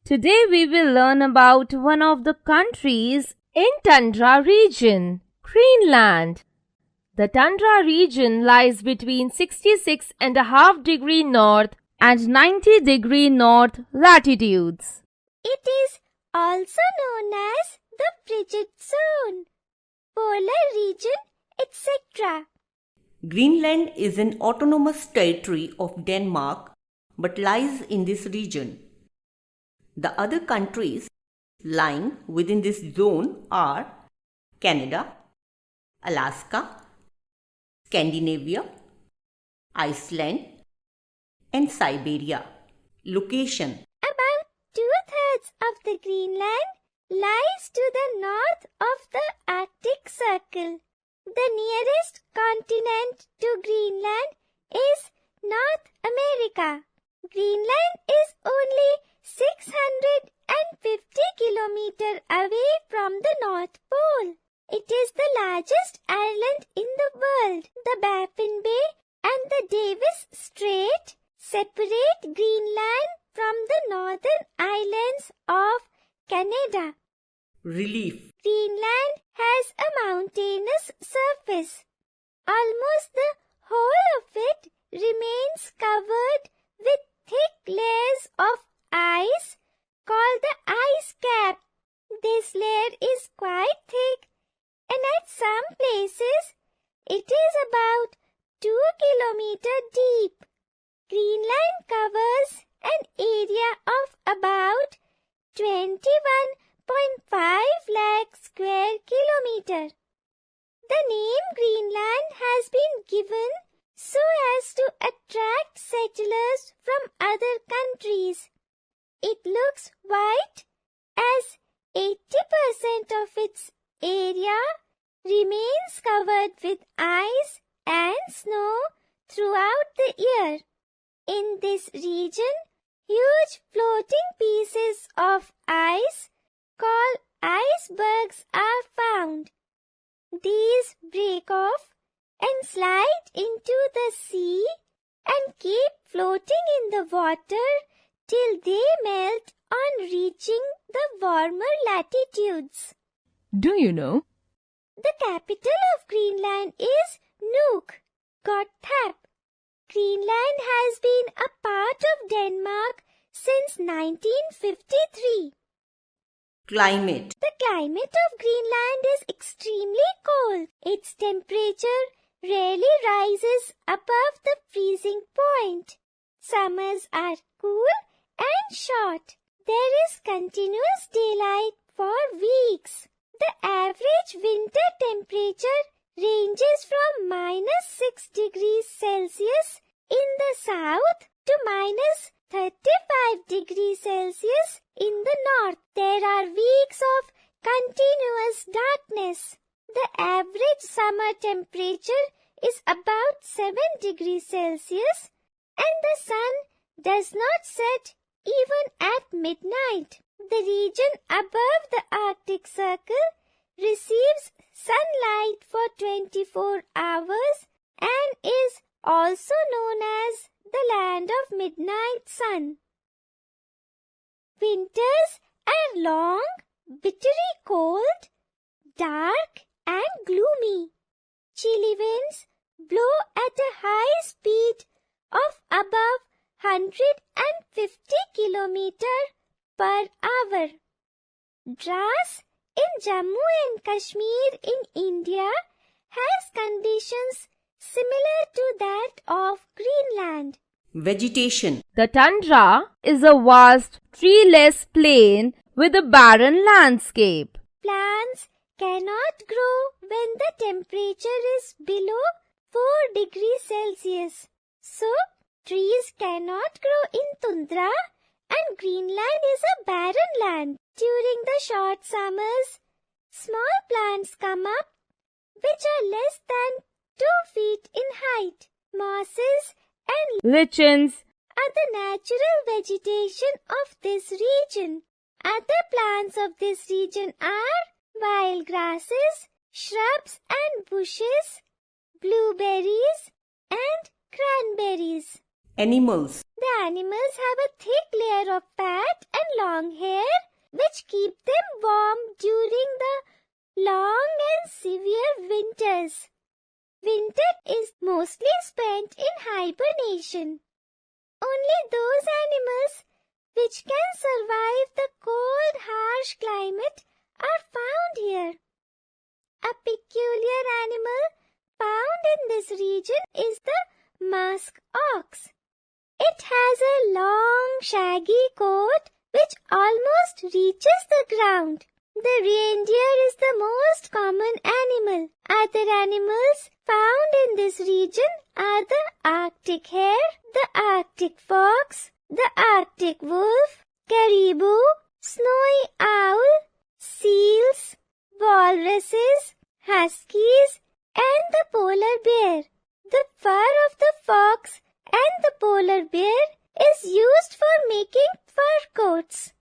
Today we will learn about one of the countries in Tundra region, Greenland. The Tundra region lies between 66.5 degree north and 90 degree north latitudes. It is also known as the frigid zone, polar region, etc. Greenland is an autonomous territory of Denmark but lies in this region. The other countries lying within this zone are Canada, Alaska, Scandinavia, Iceland, and Siberia. Location: About 2/3 of the Greenland lies to the north of the Arctic Circle. The nearest continent to Greenland is North America. Greenland is only 650 kilometers away from the North Pole. It is the largest island in the world. The Baffin Bay and the Davis Strait separate Greenland from the northern islands of Canada. Relief: Greenland has a mountainous surface. Almost the whole of it remains covered with thick layers of ice called the ice cap. This layer is quite thick, and at some places it is about 2 kilometers deep. Greenland covers an area of about 21.5 lakh square kilometers. The name Greenland has been given so as to attract settlers from other countries. It looks white as 80% of its area remains covered with ice and snow throughout the year. In this region, huge floating pieces of ice called icebergs are found. These break off and slide into the sea and keep floating in the water till they melt on reaching the warmer latitudes. Do you know? The capital of Greenland is Nuuk, Gotthab. Greenland has been a part of Denmark since 1953. Climate: The climate of Greenland is extremely cold. Its temperature rarely rises above the freezing point. Summers are cool and short. There is continuous daylight for weeks. The average winter temperature ranges from -6 degrees Celsius in the south to -35 degrees Celsius in the north. There are weeks of continuous darkness. The average summer temperature is about 7 degrees Celsius and the sun does not set even at midnight. The region above the Arctic Circle receives sunlight for 24 hours and is also known as the land of midnight sun. Winters are long, bitterly cold, dark and gloomy. Chilly winds blow at a high speed of above 150 kilometers per hour. Dras in Jammu and Kashmir in India has conditions similar to that of Greenland. Vegetation: The tundra is a vast treeless plain with a barren landscape. Plants cannot grow when the temperature is below 4 degrees Celsius. So, trees cannot grow in tundra and Greenland is a barren land. During the short summers, small plants come up which are less than 2 feet in height. Mosses and Lichens are the natural vegetation of this region. Other plants of this region are wild grasses, shrubs and bushes, blueberries and cranberries. Animals: The animals have a thick layer of fat and long hair mostly spent in hibernation. Only those animals which can survive the cold, harsh climate are found here. A peculiar animal found in this region is the musk ox. It has a long, shaggy coat which almost reaches the ground. The reindeer is the most common animal. Other animals found in this region are the Arctic hare, the Arctic fox, the Arctic wolf, caribou, snowy owl, seals, walruses, huskies, and the polar bear. The fur of the fox and the polar bear is used for making fur coats.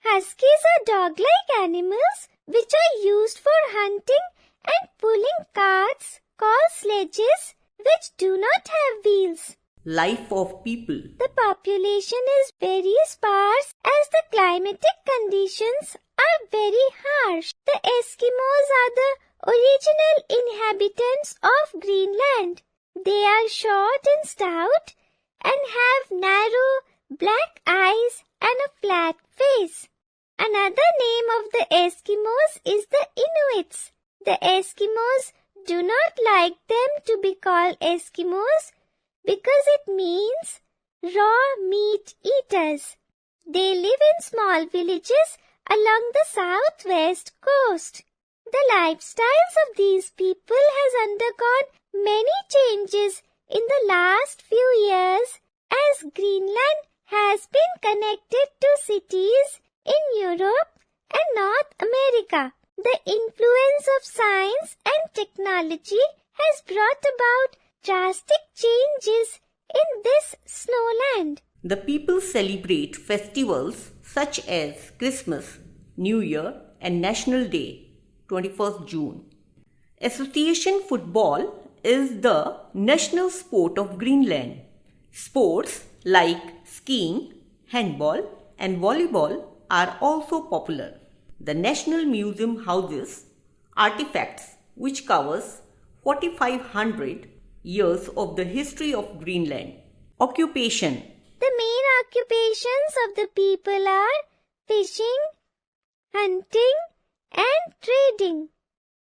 Huskies are dog-like animals which are used for hunting and pulling carts called sledges which do not have wheels. Life of people. The population is very sparse as the climatic conditions are very harsh. The Eskimos are the original inhabitants of Greenland. They are short and stout and have narrow black eyes and a flat face. Another name of the Eskimos is the Inuits. The Eskimos do not like them to be called Eskimos because it means raw meat eaters. They live in small villages along the southwest coast. The lifestyles of these people has undergone many changes in the last few years as Greenland has been connected to cities in Europe and North America. The influence of science and technology has brought about drastic changes in this snowland. The people celebrate festivals such as Christmas, New Year and National Day, 21st June. Association football is the national sport of Greenland. Sports like skiing, handball and volleyball are also popular. The National Museum houses artifacts which covers 4,500 years of the history of Greenland. Occupation. The main occupations of the people are fishing, hunting and trading.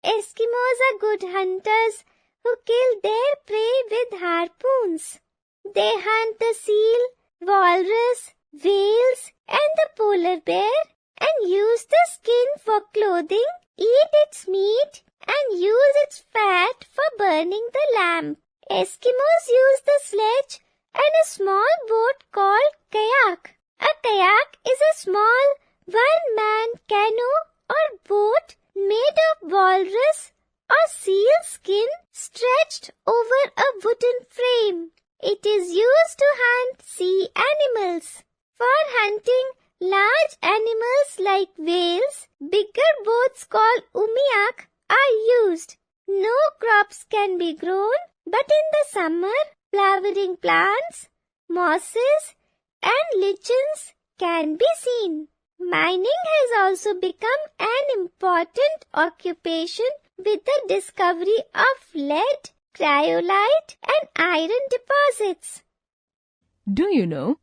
Eskimos are good hunters who kill their prey with harpoons. They hunt the seal, walrus, whales and the polar bear and use the skin for clothing, eat its meat and use its fat for burning the lamp. Eskimos use the sledge and a small boat called kayak. A kayak is a small one-man canoe or boat made of walrus or seal skin stretched over a wooden frame. It is used to hunt sea animals. For hunting large animals like whales, bigger boats called umiak are used. No crops can be grown, but in the summer, flowering plants, mosses and lichens can be seen. Mining has also become an important occupation with the discovery of lead, cryolite and iron deposits. Do you know?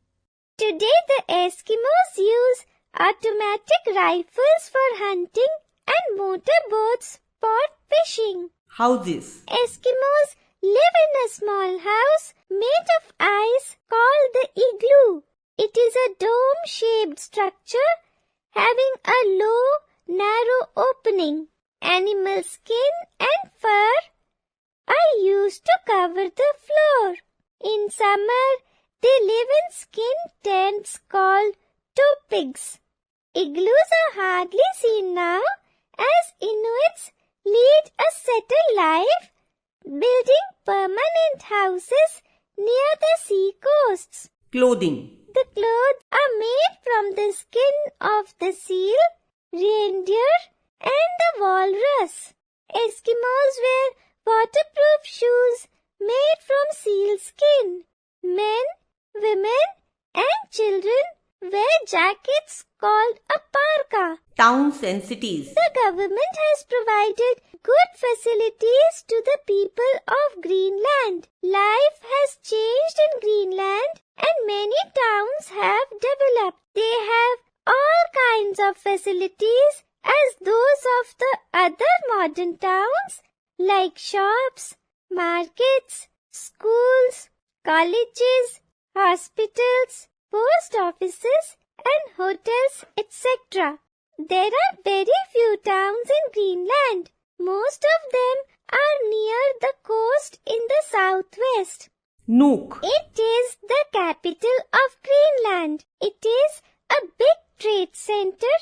Today the Eskimos use automatic rifles for hunting and motorboats for fishing. Houses. Eskimos live in a small house made of ice called the igloo. It is a dome-shaped structure having a low, narrow opening. Animal skin and fur are used to cover the floor. In summer, they live in skin tents called topigs. Igloos are hardly seen now as Inuits lead a settled life, building permanent houses near the sea coasts. Clothing. The clothes are made from the skin of the seal, reindeer and the walrus. Eskimos wear waterproof shoes made from seal skin. Men, women and children wear jackets called a parka. Towns and cities. The government has provided good facilities to the people of Greenland. Life has changed in Greenland and many towns have developed. They have all kinds of facilities as those of the other modern towns like shops, markets, schools, colleges, hospitals, post offices and hotels, etc. There are very few towns in Greenland. Most of them are near the coast in the southwest. Nuuk. It is the capital of Greenland. It is a big trade center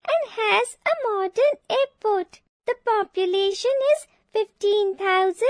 and has a modern airport. The population is 15,000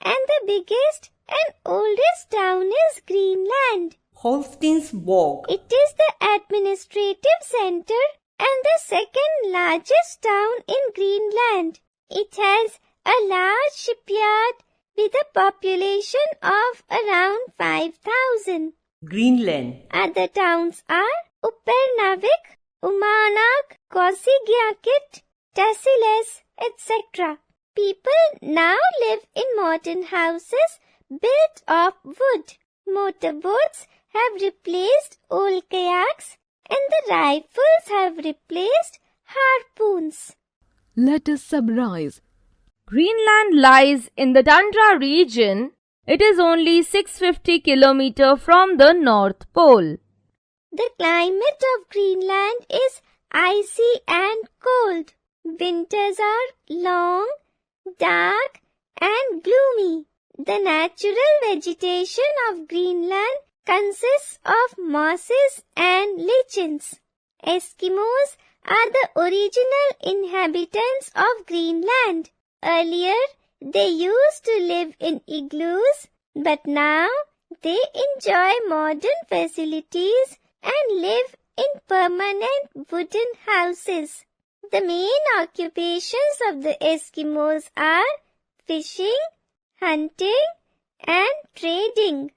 and the biggest and oldest town is Greenland. Holsteinsborg. It is the administrative center and the second largest town in Greenland. It has a large shipyard with a population of around 5,000. Greenland. Other towns are Upernavik, Umanak, Qasigiakit, Tasiles, etc. People now live in modern houses built of wood. Motorboats have replaced old kayaks and the rifles have replaced harpoons. Let us summarize. Greenland lies in the Tundra region. It is only 650 km from the North Pole. The climate of Greenland is icy and cold. Winters are long, dark and gloomy. The natural vegetation of Greenland consists of mosses and lichens. Eskimos are the original inhabitants of Greenland. Earlier, they used to live in igloos, but now they enjoy modern facilities and live in permanent wooden houses. The main occupations of the Eskimos are fishing, hunting, and trading.